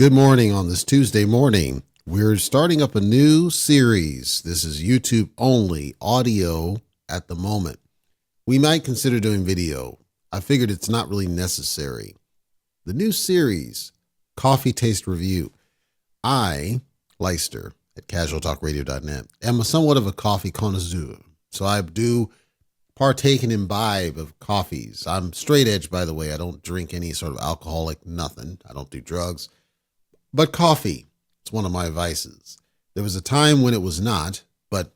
Good morning on this Tuesday morning. We're starting up a new series. This is YouTube only audio at the moment. We might consider doing video. I figured it's not really necessary. The new series, Coffee Taste Review. I, Leister at casualtalkradio.net, am somewhat of a coffee connoisseur. So I do partake and imbibe of coffees. I'm straight edge, by the way. I don't drink any sort of alcoholic nothing. I don't do drugs. But coffee, it's one of my vices. There was a time when it was not, but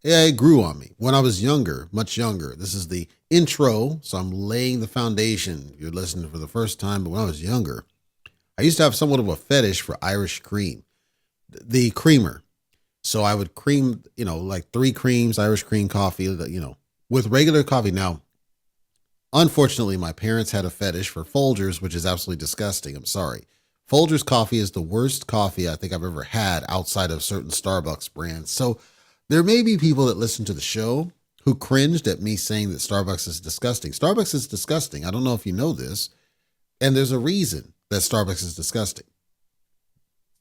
it grew on me. When I was younger, much younger, this is the intro, so I'm laying the foundation. You're listening for the first time, but when I was younger, I used to have somewhat of a fetish for Irish cream, the creamer. So I would cream, like 3 creams, Irish cream coffee, with regular coffee. Now, unfortunately, my parents had a fetish for Folgers, which is absolutely disgusting. I'm sorry. Folgers coffee is the worst coffee I think I've ever had outside of certain Starbucks brands. So there may be people that listen to the show who cringed at me saying that Starbucks is disgusting. Starbucks is disgusting. I don't know if you know this. And there's a reason that Starbucks is disgusting.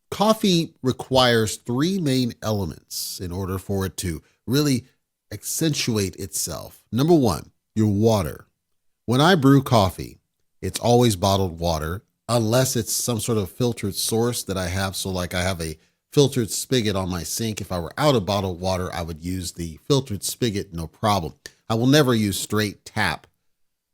Coffee requires 3 main elements in order for it to really accentuate itself. Number 1, your water. When I brew coffee, it's always bottled water, unless it's some sort of filtered source that I have. So like I have a filtered spigot on my sink. If I were out of bottled water, I would use the filtered spigot, no problem. I will never use straight tap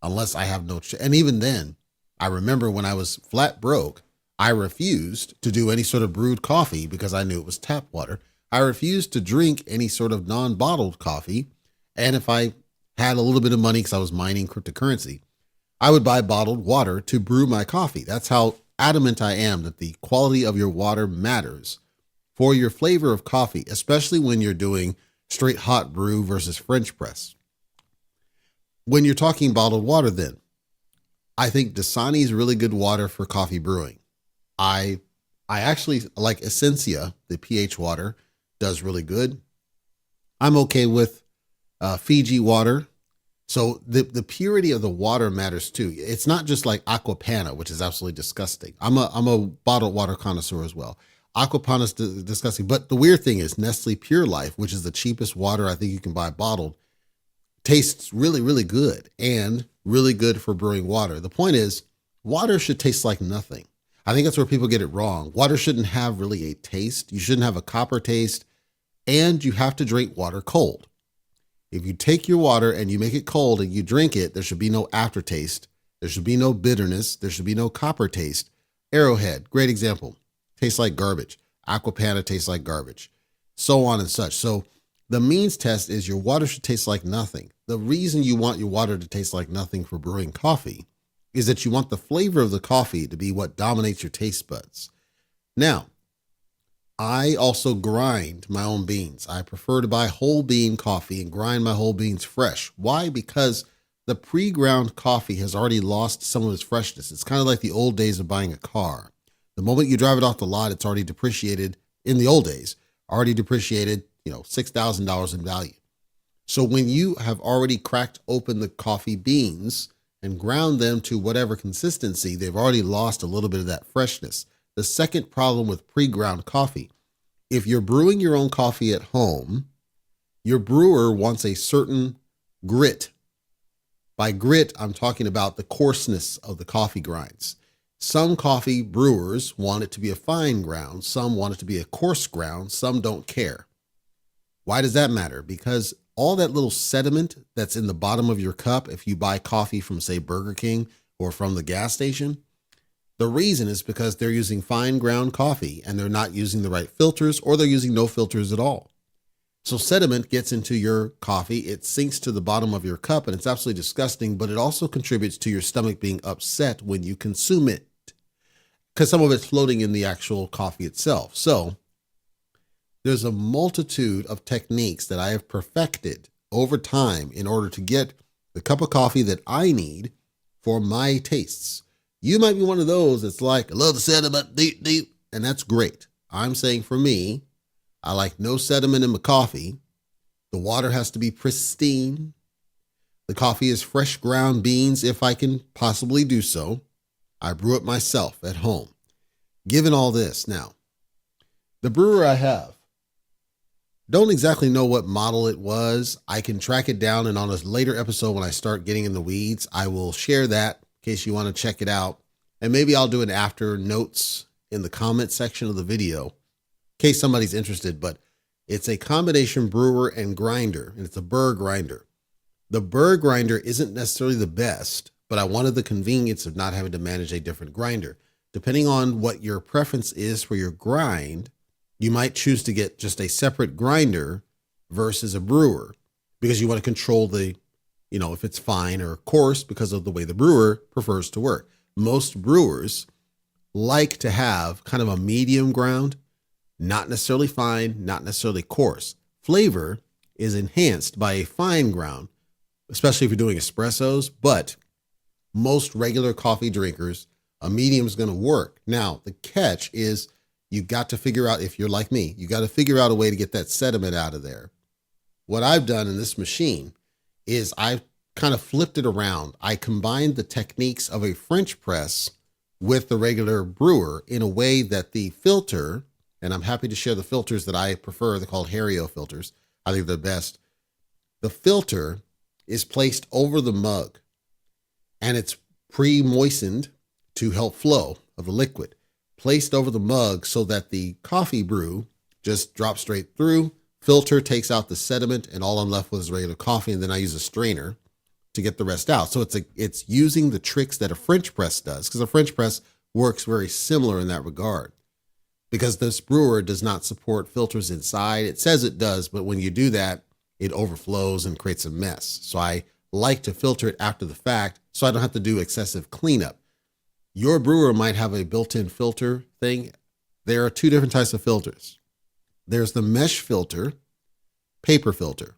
unless I have no, and even then, I remember when I was flat broke, I refused to do any sort of brewed coffee because I knew it was tap water. I refused to drink any sort of non-bottled coffee. And if I had a little bit of money because I was mining cryptocurrency, I would buy bottled water to brew my coffee. That's how adamant I am that the quality of your water matters for your flavor of coffee, especially when you're doing straight hot brew versus French press. When you're talking bottled water, then, I think Dasani is really good water for coffee brewing. I actually like Essentia, the pH water, does really good. I'm okay with Fiji water. So the purity of the water matters too. It's not just like Aquapana, which is absolutely disgusting. I'm a bottled water connoisseur as well. Aquapana is disgusting. But the weird thing is Nestle Pure Life, which is the cheapest water I think you can buy bottled, tastes really, really good and really good for brewing water. The point is, water should taste like nothing. I think that's where people get it wrong. Water shouldn't have really a taste. You shouldn't have a copper taste, and you have to drink water cold. If you take your water and you make it cold and you drink it, there should be no aftertaste. There should be no bitterness. There should be no copper taste. Arrowhead, great example. Tastes like garbage. Aquapana tastes like garbage. So on and such. So the means test is your water should taste like nothing. The reason you want your water to taste like nothing for brewing coffee is that you want the flavor of the coffee to be what dominates your taste buds. Now, I also grind my own beans. I prefer to buy whole bean coffee and grind my whole beans fresh. Why? Because the pre-ground coffee has already lost some of its freshness. It's kind of like the old days of buying a car. The moment you drive it off the lot, it's already depreciated in the old days, already depreciated, $6,000 in value. So when you have already cracked open the coffee beans and ground them to whatever consistency, they've already lost a little bit of that freshness. The second problem with pre-ground coffee, if you're brewing your own coffee at home, your brewer wants a certain grit. By grit, I'm talking about the coarseness of the coffee grinds. Some coffee brewers want it to be a fine ground. Some want it to be a coarse ground. Some don't care. Why does that matter? Because all that little sediment that's in the bottom of your cup, if you buy coffee from, say, Burger King or from the gas station, the reason is because they're using fine ground coffee and they're not using the right filters, or they're using no filters at all. So sediment gets into your coffee, it sinks to the bottom of your cup, and it's absolutely disgusting, but it also contributes to your stomach being upset when you consume it because some of it's floating in the actual coffee itself. So there's a multitude of techniques that I have perfected over time in order to get the cup of coffee that I need for my tastes. You might be one of those that's like, I love the sediment, deep, and that's great. I'm saying for me, I like no sediment in my coffee. The water has to be pristine. The coffee is fresh ground beans if I can possibly do so. I brew it myself at home. Given all this, now, the brewer I have, don't exactly know what model it was. I can track it down, and on a later episode when I start getting in the weeds, I will share that in case you want to check it out. And maybe I'll do an after notes in the comment section of the video in case somebody's interested. But it's a combination brewer and grinder, and it's a burr grinder. The burr grinder isn't necessarily the best, but I wanted the convenience of not having to manage a different grinder. Depending on what your preference is for your grind, you might choose to get just a separate grinder versus a brewer because you want to control the, if it's fine or coarse because of the way the brewer prefers to work. Most brewers like to have kind of a medium ground, not necessarily fine, not necessarily coarse. Flavor is enhanced by a fine ground, especially if you're doing espressos, but most regular coffee drinkers, a medium is going to work. Now, the catch is you got to figure out, if you're like me, you got to figure out a way to get that sediment out of there. What I've done in this machine is I've kind of flipped it around. I combined the techniques of a French press with the regular brewer in a way that the filter, and I'm happy to share the filters that I prefer, they're called Hario filters. I think they're the best. The filter is placed over the mug and it's pre-moistened to help flow of the liquid, placed over the mug so that the coffee brew just drops straight through. Filter takes out the sediment, and all I'm left with is regular coffee, and then I use a strainer to get the rest out. So it's using the tricks that a French press does, because a French press works very similar in that regard. Because this brewer does not support filters inside. It says it does, but when you do that, it overflows and creates a mess. So I like to filter it after the fact so I don't have to do excessive cleanup. Your brewer might have a built-in filter thing. There are two different types of filters. There's the mesh filter, paper filter.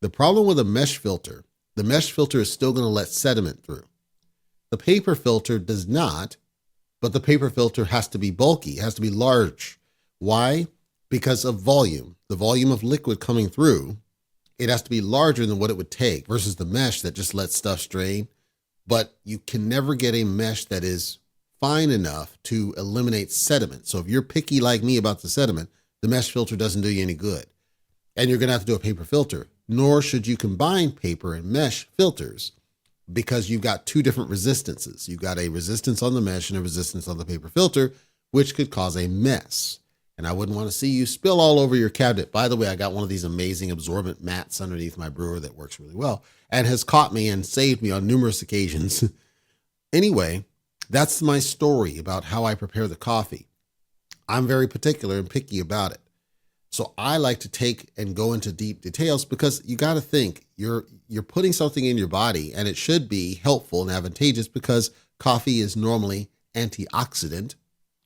The problem with a mesh filter, the mesh filter is still going to let sediment through. The paper filter does not, but the paper filter has to be bulky, it has to be large. Why? Because of volume. The volume of liquid coming through, it has to be larger than what it would take versus the mesh that just lets stuff strain. But you can never get a mesh that is fine enough to eliminate sediment. So if you're picky like me about the sediment, the mesh filter doesn't do you any good. And you're going to have to do a paper filter. Nor should you combine paper and mesh filters because you've got two different resistances. You've got a resistance on the mesh and a resistance on the paper filter, which could cause a mess. And I wouldn't want to see you spill all over your cabinet. By the way, I got one of these amazing absorbent mats underneath my brewer that works really well and has caught me and saved me on numerous occasions. Anyway, that's my story about how I prepare the coffee. I'm very particular and picky about it. So I like to take and go into deep details because you got to think you're putting something in your body and it should be helpful and advantageous because coffee is normally antioxidant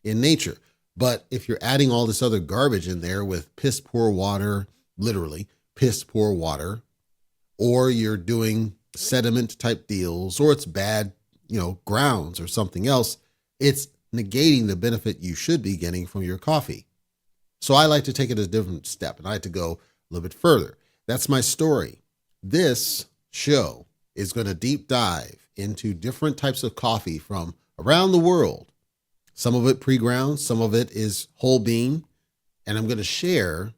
in nature. But if you're adding all this other garbage in there with piss poor water, literally piss poor water, or you're doing sediment type deals, or it's bad, grounds or something else, it's negating the benefit you should be getting from your coffee. So I like to take it a different step, and I like to go a little bit further. That's my story. This show is going to deep dive into different types of coffee from around the world. Some of it pre-ground, some of it is whole bean, and I'm going to share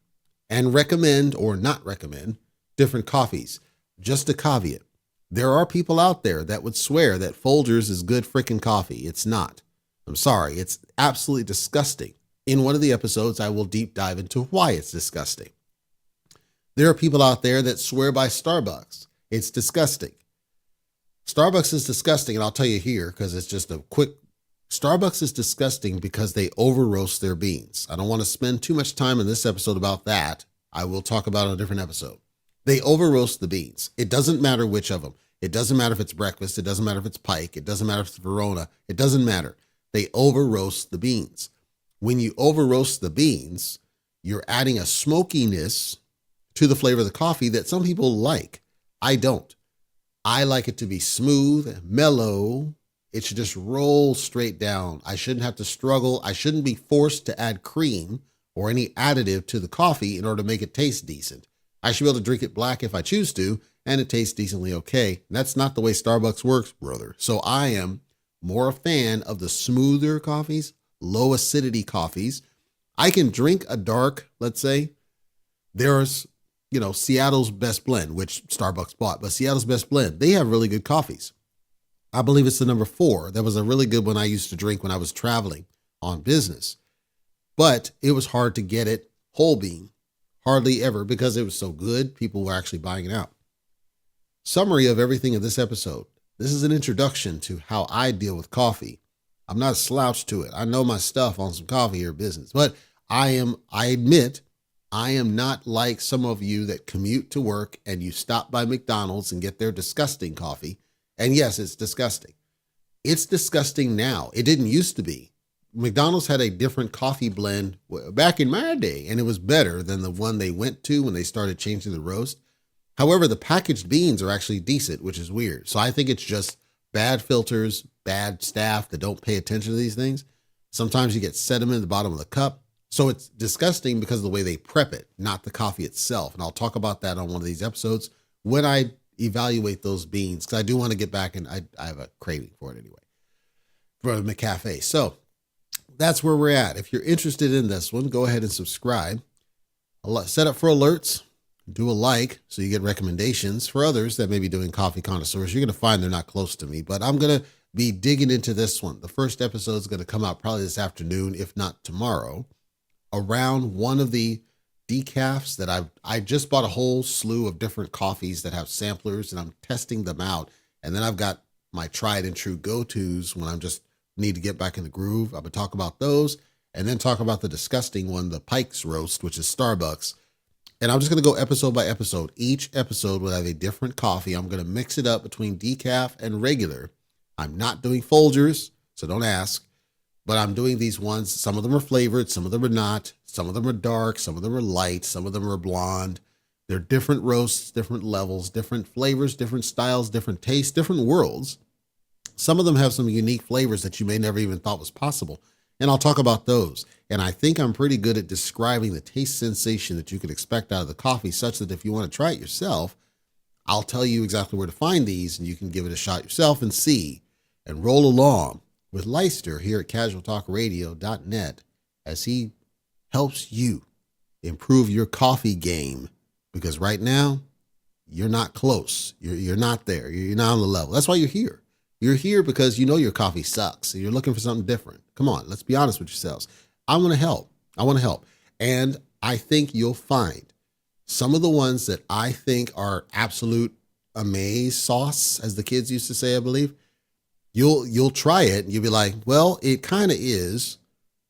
and recommend or not recommend different coffees. Just a caveat. There are people out there that would swear that Folgers is good freaking coffee. It's not. I'm sorry. It's absolutely disgusting. In one of the episodes, I will deep dive into why it's disgusting. There are people out there that swear by Starbucks. It's disgusting. Starbucks is disgusting, and I'll tell you here because it's just a quick. Starbucks is disgusting because they over roast their beans. I don't want to spend too much time in this episode about that. I will talk about it on a different episode. They over roast the beans. It doesn't matter which of them. It doesn't matter if it's breakfast. It doesn't matter if it's Pike. It doesn't matter if it's Verona. It doesn't matter. They over roast the beans. When you over roast the beans, you're adding a smokiness to the flavor of the coffee that some people like. I don't. I like it to be smooth, mellow. It should just roll straight down. I shouldn't have to struggle. I shouldn't be forced to add cream or any additive to the coffee in order to make it taste decent. I should be able to drink it black if I choose to, and it tastes decently okay. And that's not the way Starbucks works, brother. So I am more a fan of the smoother coffees, low acidity coffees. I can drink a dark, let's say. There's, Seattle's Best Blend, which Starbucks bought, but Seattle's Best Blend, they have really good coffees. I believe it's the number 4. That was a really good one I used to drink when I was traveling on business. But it was hard to get it whole bean, hardly ever, because it was so good. People were actually buying it out. Summary of everything in this episode. This is an introduction to how I deal with coffee. I'm not a slouch to it. I know my stuff on some coffee here business, but I admit, I am not like some of you that commute to work and you stop by McDonald's and get their disgusting coffee. And yes, it's disgusting. It's disgusting now. It didn't used to be. McDonald's had a different coffee blend back in my day, and it was better than the one they went to when they started changing the roast. However, the packaged beans are actually decent, which is weird. So I think it's just bad filters, bad staff that don't pay attention to these things. Sometimes you get sediment at the bottom of the cup. So it's disgusting because of the way they prep it, not the coffee itself. And I'll talk about that on one of these episodes when I evaluate those beans, because I do want to get back, and I have a craving for it anyway, for the McCafe. So that's where we're at. If you're interested in this one, go ahead and subscribe. Set up for alerts. Do a like so you get recommendations for others that may be doing coffee connoisseurs. You're going to find they're not close to me, but I'm going to be digging into this one. The first episode is going to come out probably this afternoon, if not tomorrow, around one of the decafs that I just bought a whole slew of different coffees that have samplers, and I'm testing them out. And then I've got my tried and true go-tos when I'm just need to get back in the groove. I'm going to talk about those and then talk about the disgusting one, the Pike's Roast, which is Starbucks. And I'm just going to go episode by episode. Each episode will have a different coffee. I'm going to mix it up between decaf and regular. I'm not doing Folgers, so don't ask. But I'm doing these ones. Some of them are flavored. Some of them are not. Some of them are dark. Some of them are light. Some of them are blonde. They're different roasts, different levels, different flavors, different styles, different tastes, different worlds. Some of them have some unique flavors that you may never even thought was possible. And I'll talk about those. And I think I'm pretty good at describing the taste sensation that you can expect out of the coffee, such that if you want to try it yourself, I'll tell you exactly where to find these, and you can give it a shot yourself and see and roll along with Leister here at casualtalkradio.net as he helps you improve your coffee game. Because right now, you're not close. You're not there. You're not on the level. That's why you're here. You're here because you know your coffee sucks and you're looking for something different. Come on, let's be honest with yourselves. I want to help. And I think you'll find some of the ones that I think are absolute amaze sauce, as the kids used to say, I believe. You'll try it and you'll be like, well, it kind of is,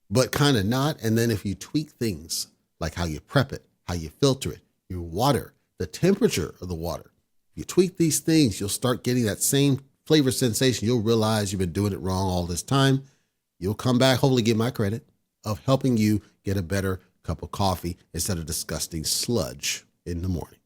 but kind of not. And then if you tweak things like how you prep it, how you filter it, your water, the temperature of the water, if you tweak these things, you'll start getting that same flavor sensation. You'll realize you've been doing it wrong all this time. You'll come back, hopefully give my credit of helping you get a better cup of coffee instead of disgusting sludge in the morning.